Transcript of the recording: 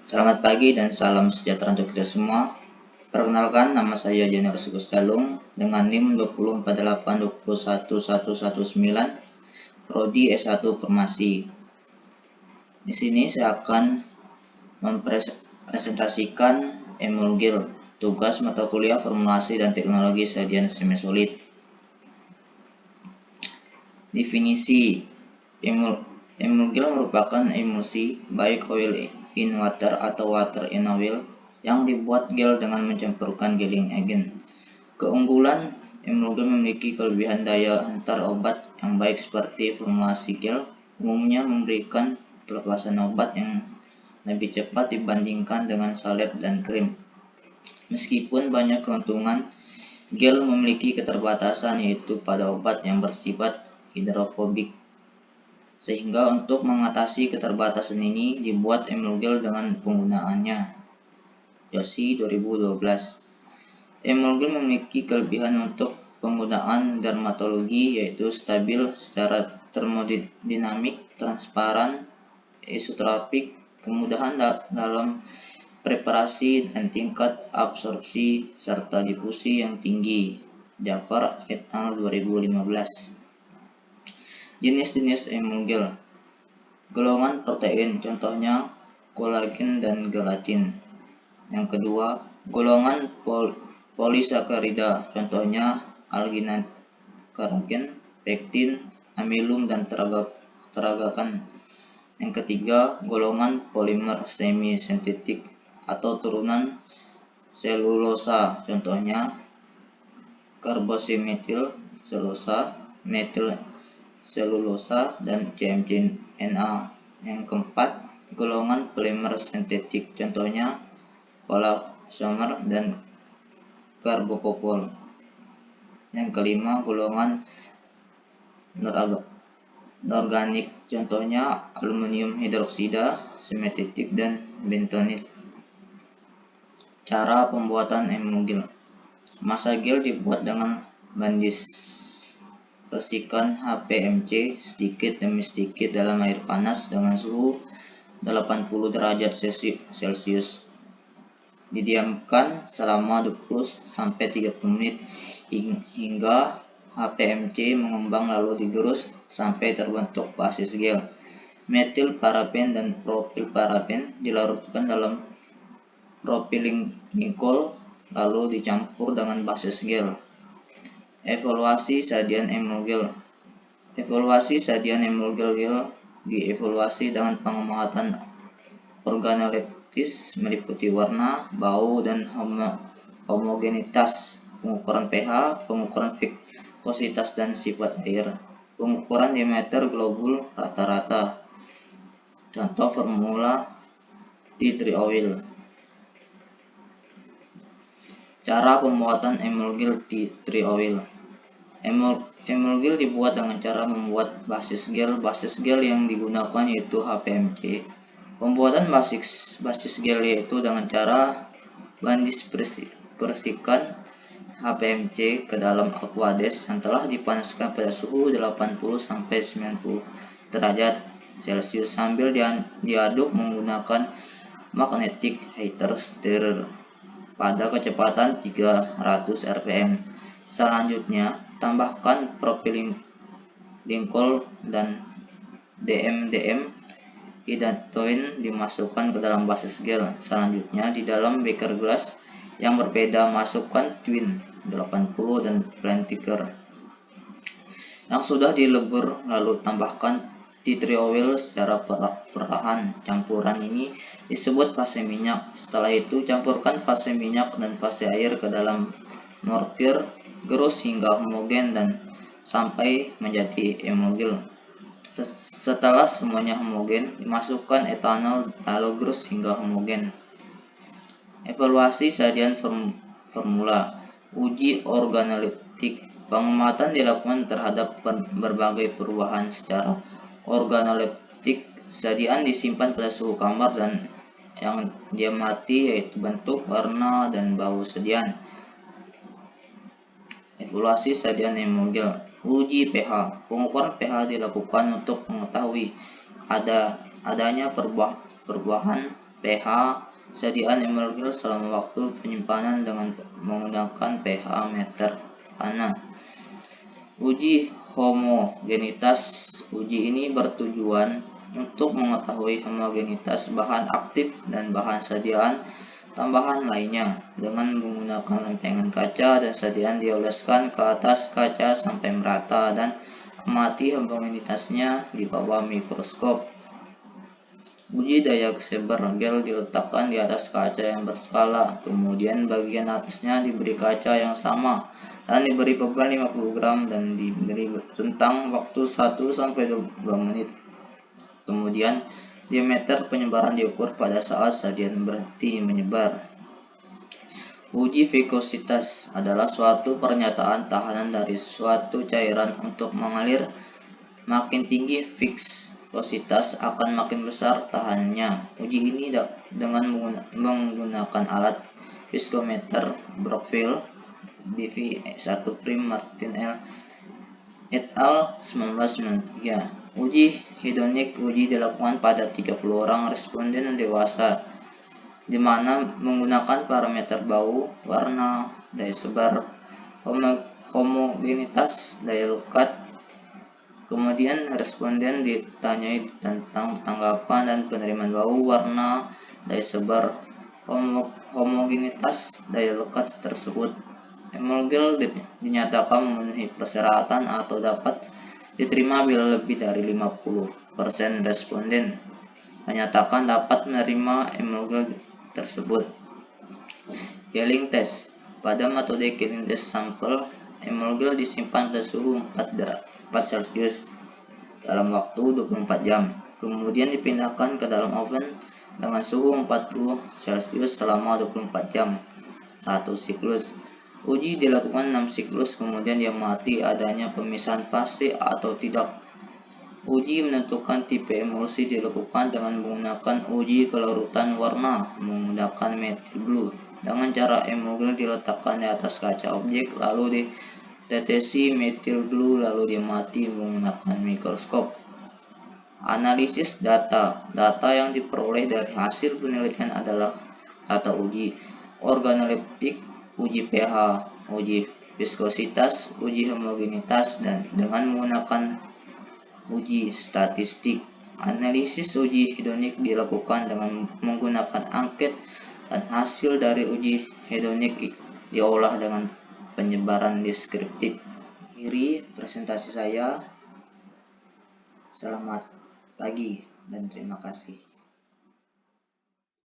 Selamat pagi dan salam sejahtera untuk kita semua. Perkenalkan, nama saya Januar Sugus Dalung dengan NIM 20482121119, Prodi S1 Farmasi. Di sini saya akan mempresentasikan Emulgil, tugas mata kuliah formulasi dan teknologi sajian semi-solid. Definisi Emulgil merupakan emulsi, baik oil in water atau water in oil, yang dibuat gel dengan mencampurkan gelling agent. Keunggulan Emulgil memiliki kelebihan daya antar obat yang baik seperti formulasi gel umumnya memberikan pelepasan obat yang lebih cepat dibandingkan dengan salep dan krim. Meskipun banyak keuntungan, gel memiliki keterbatasan yaitu pada obat yang bersifat hidrofobik. Sehingga untuk mengatasi keterbatasan ini dibuat Emulgil dengan penggunaannya. Yosi 2012. Emulgil memiliki kelebihan untuk penggunaan dermatologi yaitu stabil secara termodinamik, transparan, isotropik, kemudahan dalam preparasi dan tingkat absorpsi serta difusi yang tinggi. Jafar et al. 2015. Jenis-jenis Emulgil. Golongan protein, contohnya kolagen dan gelatin. Yang kedua, golongan polisakarida, contohnya alginat, karbon, pektin, amilum dan teragakan. Yang ketiga, golongan polimer semi sintetik atau turunan selulosa, contohnya karbosimetil selulosa, metil selulosa dan CMYK-NA. Yang keempat, golongan polimer sintetik, contohnya polasomer dan karbopol. Yang kelima, golongan organik, contohnya aluminium hidroksida, semetetik dan bentonit. Cara pembuatan Emulgil. Massa gel dibuat dengan bandis. Bersihkan HPMC sedikit demi sedikit dalam air panas dengan suhu 80 derajat Celcius. Didiamkan selama 20-30 menit hingga HPMC mengembang, lalu digerus sampai terbentuk basis gel. Metil paraben dan propil paraben dilarutkan dalam propilenglikol lalu dicampur dengan basis gel. Evaluasi sajian Emulgil. Evaluasi sajian Emulgil dievaluasi dengan pengamatan organoleptis meliputi warna, bau, dan homogenitas, pengukuran pH, pengukuran viskositas dan sifat air, pengukuran diameter globul rata-rata. Contoh formula tea tree oil. Cara pembuatan Emulgil tea tree oil. Emulgil dibuat dengan cara membuat basis gel. Basis gel yang digunakan yaitu HPMC. Pembuatan basis gel yaitu dengan cara bandispersikan HPMC ke dalam aqueous yang telah dipanaskan pada suhu 80-90 derajat Celcius sambil diaduk menggunakan magnetic heater steril pada kecepatan 300 rpm. Selanjutnya, tambahkan propilenglikol dan DMDM idatoin dimasukkan ke dalam basis gel. Selanjutnya, di dalam beaker gelas yang berbeda masukkan twin 80 dan plantiker yang sudah dilebur, lalu tambahkan tea tree oil secara perlahan. Campuran ini disebut fase minyak. Setelah itu campurkan fase minyak dan fase air ke dalam mortir, gerus hingga homogen dan sampai menjadi Emulgil. Setelah semuanya homogen, dimasukkan etanol lalu gerus hingga homogen. Evaluasi sajian formula. Uji organoleptik. Pengamatan dilakukan terhadap berbagai perubahan secara organoleptik. Sajian disimpan pada suhu kamar dan yang diamati yaitu bentuk, warna, dan bau sajian. Evaluasi sajian Emulgil. Uji pH. Pengukuran pH dilakukan untuk mengetahui adanya perubahan pH sediaan emergil selama waktu penyimpanan dengan menggunakan pH meter tanah. Uji homogenitas. Uji ini bertujuan untuk mengetahui homogenitas bahan aktif dan bahan sediaan tambahan lainnya dengan menggunakan lempengan kaca dan sediaan dioleskan ke atas kaca sampai merata dan amati homogenitasnya di bawah mikroskop. Uji daya sebar gel diletakkan di atas kaca yang berskala, kemudian bagian atasnya diberi kaca yang sama dan diberi beban 50 gram dan diberi rentang waktu 1-2 menit. Kemudian diameter penyebaran diukur pada saat sediaan berhenti menyebar. Uji viskositas adalah suatu pernyataan tahanan dari suatu cairan untuk mengalir. Makin tinggi viskositas akan makin besar tahanannya. Uji ini dengan menggunakan alat viskometer Brockville DV 1' Martin L. et al. 1993. Uji hedonik. Uji dilakukan pada 30 orang responden dewasa, di mana menggunakan parameter bau, warna, daya sebar, homogenitas, daya lekat. Kemudian responden ditanyai tentang tanggapan dan penerimaan bau, warna, daya sebar, homogenitas, daya lekat tersebut. Emergil dinyatakan memenuhi persyaratan atau dapat diterima bila lebih dari 50% responden menyatakan dapat menerima emergil tersebut. Gelling test. Pada metode gelling test, sampel emergil disimpan pada suhu 4 Celcius dalam waktu 24 jam. Kemudian dipindahkan ke dalam oven dengan suhu 40 Celcius selama 24 jam. 1 siklus. Uji dilakukan 6 siklus, kemudian diamati adanya pemisahan fase atau tidak. Uji menentukan tipe emulsi dilakukan dengan menggunakan uji kelarutan warna menggunakan methyl blue. Dengan cara emulgil diletakkan di atas kaca objek, lalu ditetesi methyl blue, lalu diamati menggunakan mikroskop. Analisis data. Data yang diperoleh dari hasil penelitian adalah data uji organoleptik, uji pH, uji viskositas, uji homogenitas, dan dengan menggunakan uji statistik. Analisis uji hedonik dilakukan dengan menggunakan angket, dan hasil dari uji hedonik diolah dengan penyebaran deskriptif. Akhiri presentasi saya. Selamat pagi dan terima kasih.